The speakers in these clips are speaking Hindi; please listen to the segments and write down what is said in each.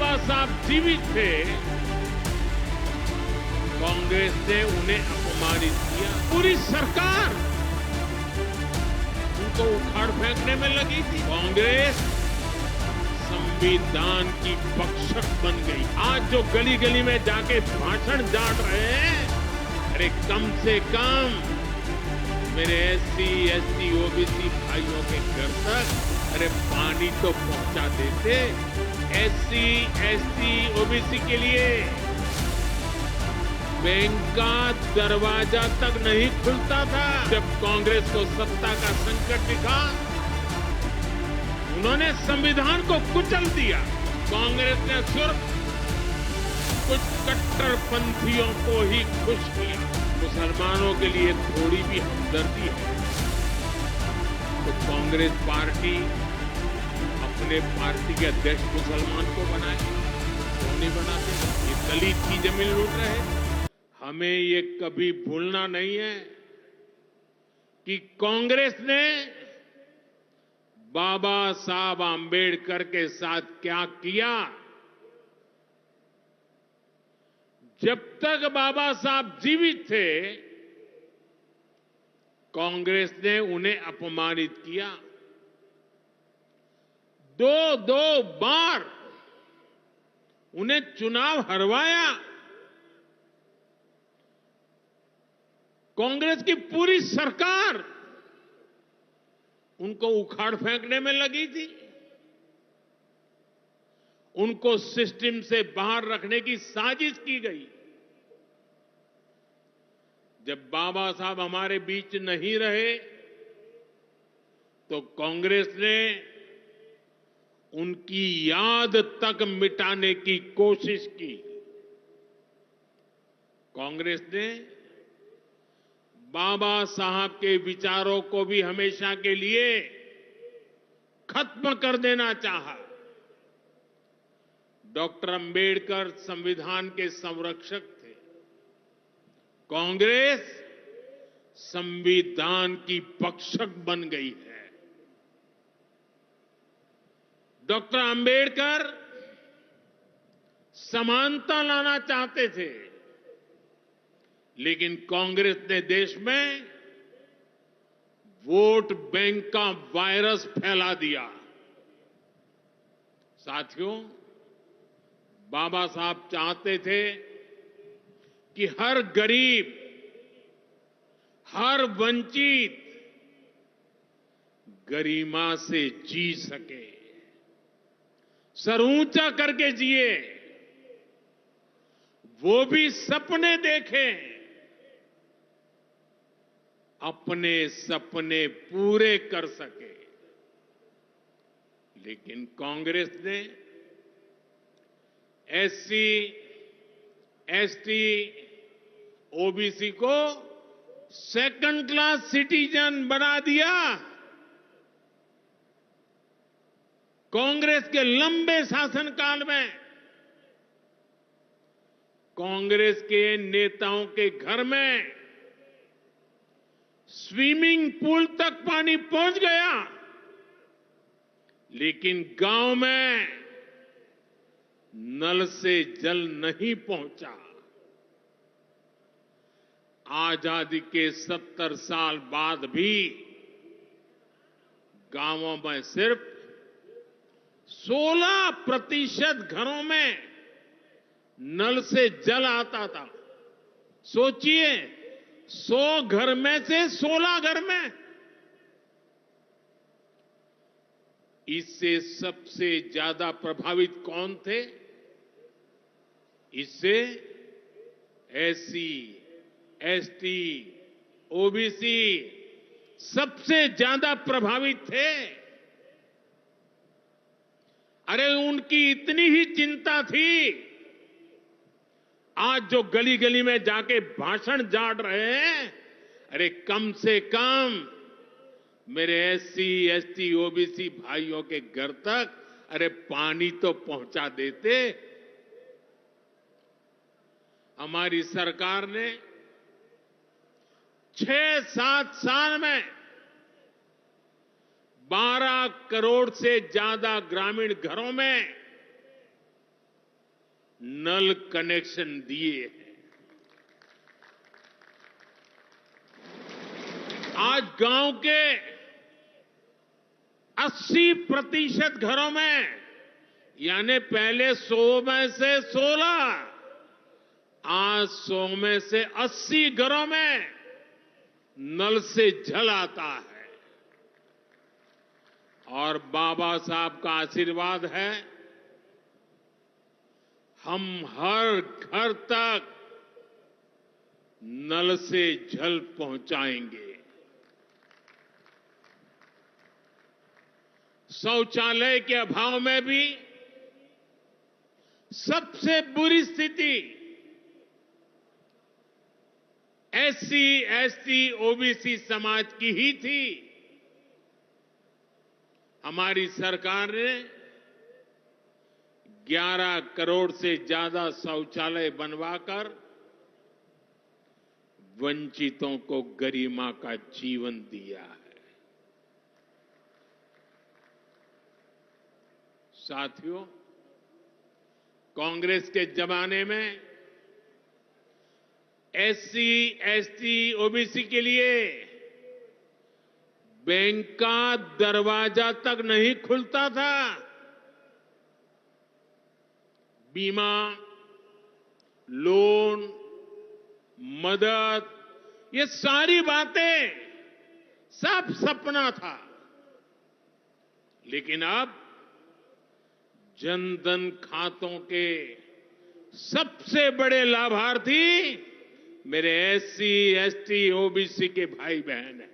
बाबा साहब जीवित थे, कांग्रेस ने उन्हें अपमानित किया। पूरी सरकार उनको उखाड़ फेंकने में लगी थी। कांग्रेस संविधान की भक्षक बन गई। आज जो गली गली में जाके भाषण जाट रहे हैं, अरे कम से कम मेरे एससी, एसटी, ओबीसी भाइयों के घर तक अरे पानी तो पहुंचा देते। एससी, एसटी, ओबीसी के लिए बैंक का दरवाजा तक नहीं खुलता था। जब कांग्रेस को सत्ता का संकट दिखा, उन्होंने संविधान को कुचल दिया। कांग्रेस ने सिर्फ कुछ कट्टरपंथियों को ही खुश किया। मुसलमानों के लिए थोड़ी भी हमदर्दी है तो कांग्रेस पार्टी अपने पार्टी के अध्यक्ष मुसलमान को बनाए, क्यों नहीं बनाते? ये दलित की जमीन लूट रहे हैं। हमें ये कभी भूलना नहीं है कि कांग्रेस ने बाबा साहब आंबेडकर के साथ क्या किया। जब तक बाबा साहब जीवित थे, कांग्रेस ने उन्हें अपमानित किया। दो बार उन्हें चुनाव हरवाया। कांग्रेस की पूरी सरकार उनको उखाड़ फेंकने में लगी थी। उनको सिस्टम से बाहर रखने की साजिश की गई। जब बाबा साहब हमारे बीच नहीं रहे तो कांग्रेस ने उनकी याद तक मिटाने की कोशिश की। कांग्रेस ने बाबा साहब के विचारों को भी हमेशा के लिए खत्म कर देना चाहा। डॉक्टर अंबेडकर संविधान के संरक्षक थे। कांग्रेस संविधान की भक्षक बन गई है। डॉक्टर अंबेडकर समानता लाना चाहते थे, लेकिन कांग्रेस ने देश में वोट बैंक का वायरस फैला दिया। साथियों, बाबा साहब चाहते थे कि हर गरीब, हर वंचित गरिमा से जी सके, सर ऊंचा करके जिए, वो भी सपने देखें, अपने सपने पूरे कर सके। लेकिन कांग्रेस ने एससी, एसटी, ओबीसी को सेकंड क्लास सिटीजन बना दिया। कांग्रेस के लंबे शासनकाल में कांग्रेस के नेताओं के घर में स्विमिंग पूल तक पानी पहुंच गया, लेकिन गांव में नल से जल नहीं पहुंचा। आजादी के 70 साल बाद भी गांवों में सिर्फ 16% घरों में नल से जल आता था। सोचिए, 100 घर में से 16 घर में। इससे सबसे ज्यादा प्रभावित कौन थे? इससे एससी, एसटी, ओबीसी सबसे ज्यादा प्रभावित थे। अरे उनकी इतनी ही चिंता थी, आज जो गली गली में जाके भाषण जाट रहे हैं, अरे कम से कम मेरे एससी, एसटी, ओबीसी भाइयों के घर तक अरे पानी तो पहुंचा देते। हमारी सरकार ने 6-7 साल में 12 करोड़ से ज्यादा ग्रामीण घरों में नल कनेक्शन दिए हैं। आज गांव के 80% घरों में, यानी पहले 100 में से 16, आज 100 में से 80 घरों में नल से जल आता है। और बाबा साहब का आशीर्वाद है, हम हर घर तक नल से जल पहुंचाएंगे। शौचालय के अभाव में भी सबसे बुरी स्थिति एससी, एसटी, ओबीसी समाज की ही थी। हमारी सरकार ने 11 करोड़ से ज्यादा शौचालय बनवाकर वंचितों को गरिमा का जीवन दिया है। साथियों, कांग्रेस के जमाने में एससी, एसटी, ओबीसी के लिए बैंक का दरवाजा तक नहीं खुलता था। बीमा, लोन, मदद, ये सारी बातें सब सपना था। लेकिन अब जनधन खातों के सबसे बड़े लाभार्थी मेरे एससी, एसटी, ओबीसी के भाई बहन हैं।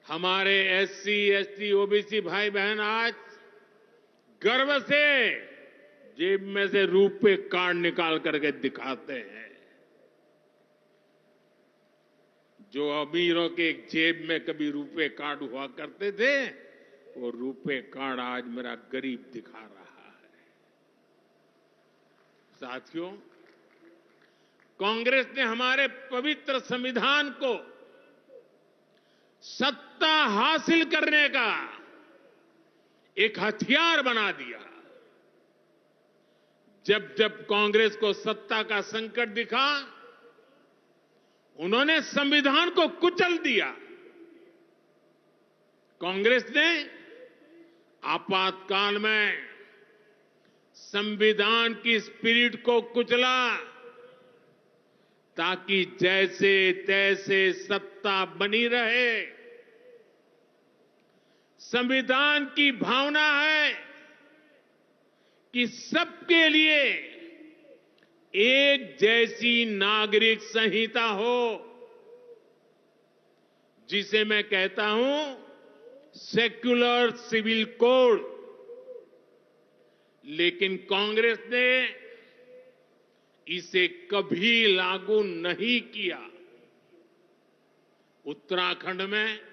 हमारे एससी, एसटी, ओबीसी भाई बहन आज गर्व से जेब में से रुपए कार्ड निकाल करके दिखाते हैं। जो अमीरों के जेब में कभी रुपए कार्ड हुआ करते थे, वो रुपए कार्ड आज मेरा गरीब दिखा रहा है। साथियों, कांग्रेस ने हमारे पवित्र संविधान को सत्ता हासिल करने का एक हथियार बना दिया। जब जब कांग्रेस को सत्ता का संकट दिखा, उन्होंने संविधान को कुचल दिया। कांग्रेस ने आपातकाल में संविधान की स्पिरिट को कुचला, ताकि जैसे तैसे सत्ता बनी रहे। संविधान की भावना है कि सबके लिए एक जैसी नागरिक संहिता हो, जिसे मैं कहता हूं सेक्युलर सिविल कोड। लेकिन कांग्रेस ने इसे कभी लागू नहीं किया। उत्तराखंड में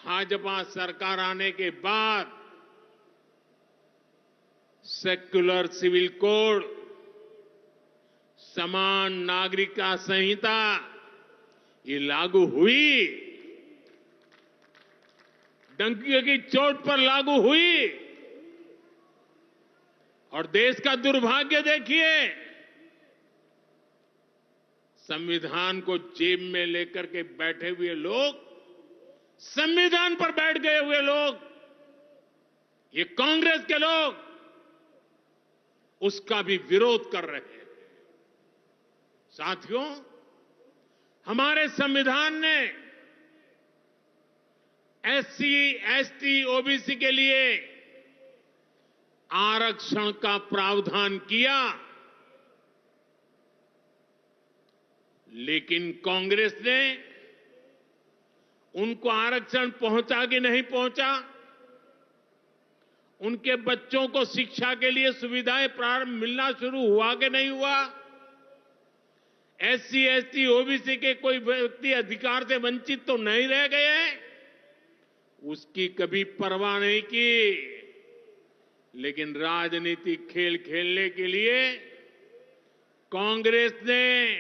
भाजपा सरकार आने के बाद सेक्युलर सिविल कोड, समान नागरिकता संहिता, ये लागू हुई। डंकी की चोट पर लागू हुई। और देश का दुर्भाग्य देखिए, संविधान को जेब में लेकर के बैठे हुए लोग, संविधान पर बैठ गए हुए लोग, ये कांग्रेस के लोग उसका भी विरोध कर रहे हैं। साथियों, हमारे संविधान ने एससी, एसटी, ओबीसी के लिए आरक्षण का प्रावधान किया, लेकिन कांग्रेस ने उनको आरक्षण पहुंचा कि नहीं पहुंचा, उनके बच्चों को शिक्षा के लिए सुविधाएं प्रारंभ मिलना शुरू हुआ कि नहीं हुआ, एससी, एसटी, ओबीसी के कोई व्यक्ति अधिकार से वंचित तो नहीं रह गए, उसकी कभी परवाह नहीं की। लेकिन राजनीतिक खेल खेलने के लिए कांग्रेस ने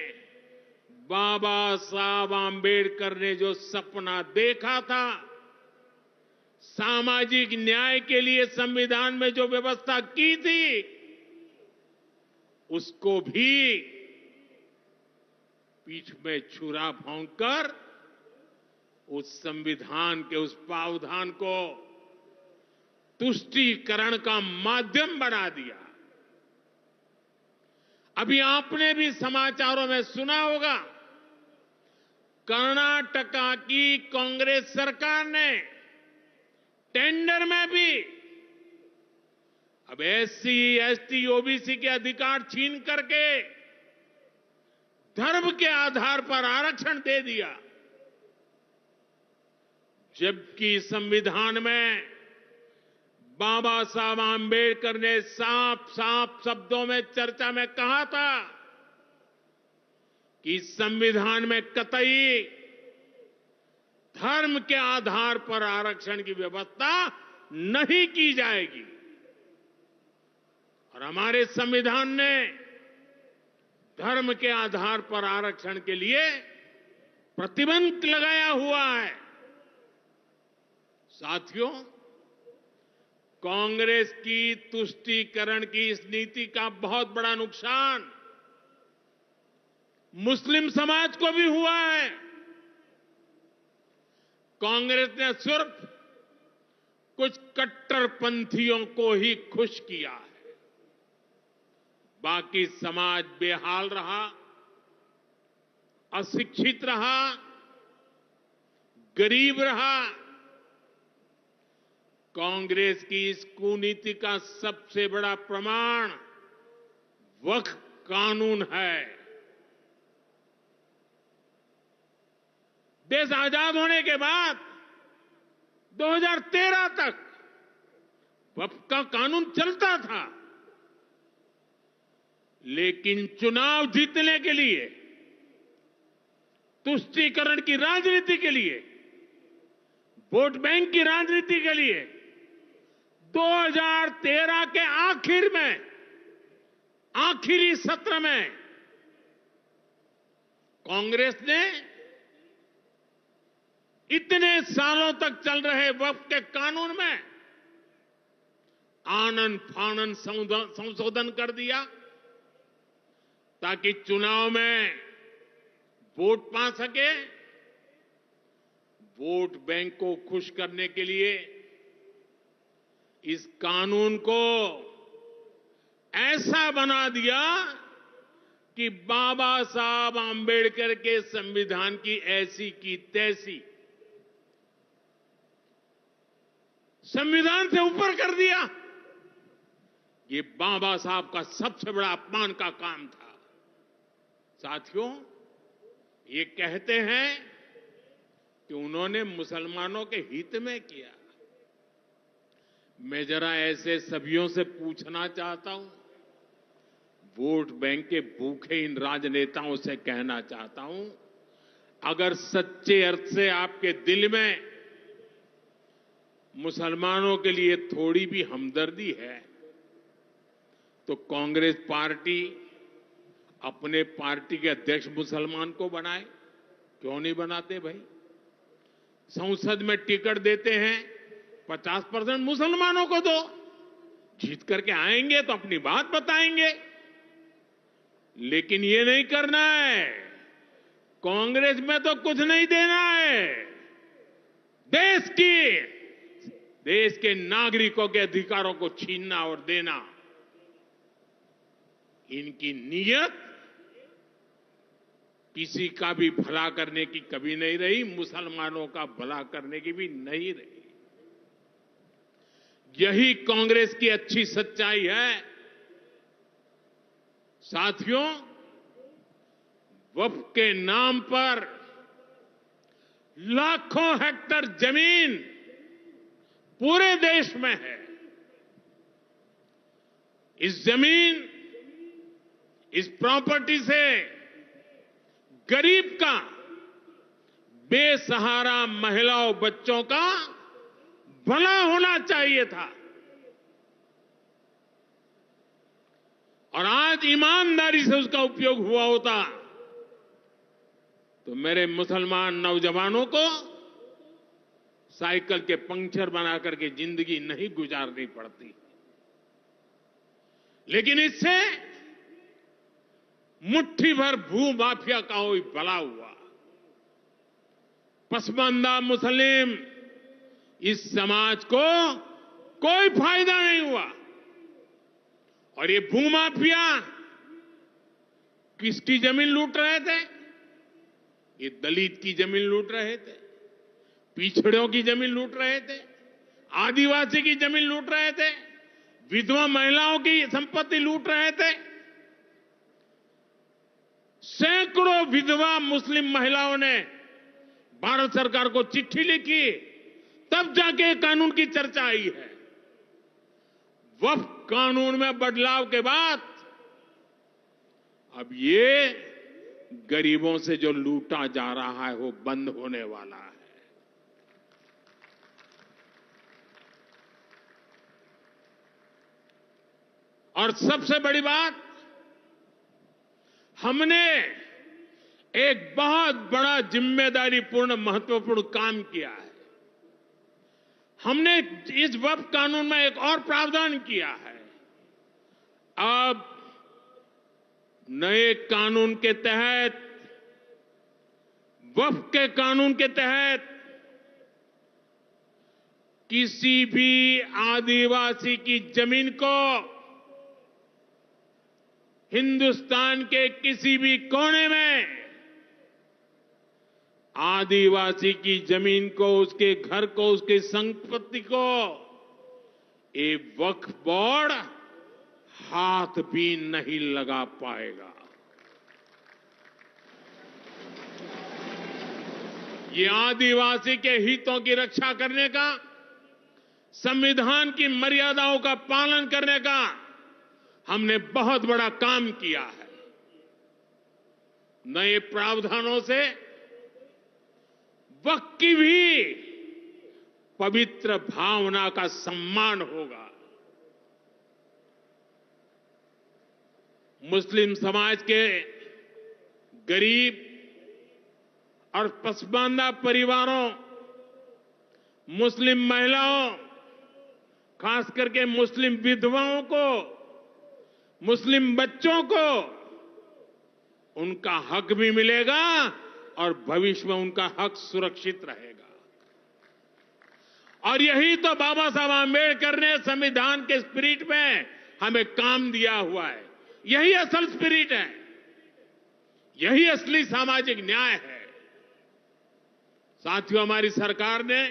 बाबा साहब आंबेडकर ने जो सपना देखा था, सामाजिक न्याय के लिए संविधान में जो व्यवस्था की थी उसको भी पीठ में छुरा भोंककर उस संविधान के उस प्रावधान को तुष्टीकरण का माध्यम बना दिया। अभी आपने भी समाचारों में सुना होगा, कर्नाटका की कांग्रेस सरकार ने टेंडर में भी अब एससी, एसटी, ओबीसी के अधिकार छीन करके धर्म के आधार पर आरक्षण दे दिया, जबकि संविधान में बाबा साहब आंबेडकर ने साफ साफ शब्दों में चर्चा में कहा था कि संविधान में कतई धर्म के आधार पर आरक्षण की व्यवस्था नहीं की जाएगी। और हमारे संविधान ने धर्म के आधार पर आरक्षण के लिए प्रतिबंध लगाया हुआ है। साथियों, कांग्रेस की तुष्टीकरण की इस नीति का बहुत बड़ा नुकसान मुस्लिम समाज को भी हुआ है। कांग्रेस ने सिर्फ कुछ कट्टरपंथियों को ही खुश किया है, बाकी समाज बेहाल रहा, अशिक्षित रहा, गरीब रहा। कांग्रेस की इस कुनीति का सबसे बड़ा प्रमाण वक्फ कानून है। देश आजाद होने के बाद 2013 तक वक्फ का कानून चलता था, लेकिन चुनाव जीतने के लिए, तुष्टीकरण की राजनीति के लिए, वोट बैंक की राजनीति के लिए 2013 के आखिर में, आखिरी सत्र में कांग्रेस ने इतने सालों तक चल रहे वक्फ के कानून में आनन फानन संशोधन कर दिया ताकि चुनाव में वोट पा सके। वोट बैंक को खुश करने के लिए इस कानून को ऐसा बना दिया कि बाबा साहब आंबेडकर के संविधान की ऐसी की तैसी संविधान से ऊपर कर दिया। ये बाबा साहब का सबसे बड़ा अपमान का काम था। साथियों, ये कहते हैं कि उन्होंने मुसलमानों के हित में किया। मैं जरा ऐसे सभियों से पूछना चाहता हूं, वोट बैंक के भूखे इन राजनेताओं से कहना चाहता हूं, अगर सच्चे अर्थ से आपके दिल में मुसलमानों के लिए थोड़ी भी हमदर्दी है तो कांग्रेस पार्टी अपने पार्टी के अध्यक्ष मुसलमान को बनाए। क्यों नहीं बनाते भाई? संसद में टिकट देते हैं, 50% मुसलमानों को दो, जीत करके आएंगे तो अपनी बात बताएंगे। लेकिन ये नहीं करना है। कांग्रेस में तो कुछ नहीं देना है। देश के नागरिकों के अधिकारों को छीनना और देना, इनकी नीयत किसी का भी भला करने की कभी नहीं रही, मुसलमानों का भला करने की भी नहीं रही। यही कांग्रेस की अच्छी सच्चाई है। साथियों, वक्फ के नाम पर लाखों हेक्टेयर जमीन पूरे देश में है। इस जमीन, इस प्रॉपर्टी से गरीब का, बेसहारा महिलाओं, बच्चों का भला होना चाहिए था। और आज ईमानदारी से उसका उपयोग हुआ होता तो मेरे मुसलमान नौजवानों को साइकिल के पंक्चर बना करके जिंदगी नहीं गुजारनी पड़ती। लेकिन इससे मुट्ठी भर भू माफिया का कोई भला हुआ। पसमानदा मुस्लिम इस समाज को कोई फायदा नहीं हुआ। और ये भूमाफिया किसकी जमीन लूट रहे थे? ये दलित की जमीन लूट रहे थे, पिछड़ों की जमीन लूट रहे थे, आदिवासी की जमीन लूट रहे थे, विधवा महिलाओं की संपत्ति लूट रहे थे। सैकड़ों विधवा मुस्लिम महिलाओं ने भारत सरकार को चिट्ठी लिखी, तब जाके कानून की चर्चा आई है। वक्फ कानून में बदलाव के बाद अब ये गरीबों से जो लूटा जा रहा है वो बंद होने वाला है। और सबसे बड़ी बात, हमने एक बहुत बड़ा जिम्मेदारीपूर्ण महत्वपूर्ण काम किया है। हमने इस वक्फ कानून में एक और प्रावधान किया है। अब नए कानून के तहत, वक्फ के कानून के तहत किसी भी आदिवासी की जमीन को हिंदुस्तान के किसी भी कोने में आदिवासी की जमीन को, उसके घर को, उसकी संपत्ति को ये वक्फ बोर्ड हाथ भी नहीं लगा पाएगा। ये आदिवासी के हितों की रक्षा करने का, संविधान की मर्यादाओं का पालन करने का हमने बहुत बड़ा काम किया है। नए प्रावधानों से वक्फ की भी पवित्र भावना का सम्मान होगा। मुस्लिम समाज के गरीब और पसमानदा परिवारों, मुस्लिम महिलाओं, खास करके मुस्लिम विधवाओं को, मुस्लिम बच्चों को उनका हक भी मिलेगा और भविष्य में उनका हक सुरक्षित रहेगा। और यही तो बाबा साहब आंबेडकर ने संविधान के स्पिरिट में हमें काम दिया हुआ है। यही असल स्पिरिट है, यही असली सामाजिक न्याय है। साथियों, हमारी सरकार ने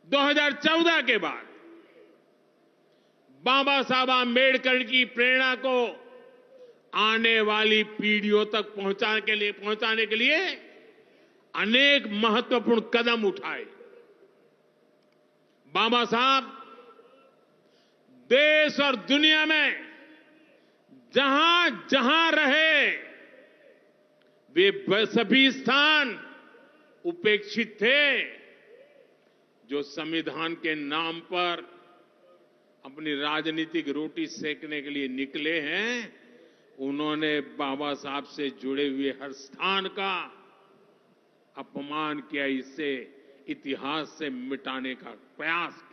2014 के बाद बाबा साहब आंबेडकर की प्रेरणा को आने वाली पीढ़ियों तक पहुंचाने के लिए अनेक महत्वपूर्ण कदम उठाए। बाबा साहब देश और दुनिया में जहां जहां रहे, वे सभी स्थान उपेक्षित थे। जो संविधान के नाम पर अपनी राजनीतिक रोटी सेकने के लिए निकले हैं, उन्होंने बाबा साहब से जुड़े हुए हर स्थान का अपमान किया, इसे इतिहास से मिटाने का प्रयास किया।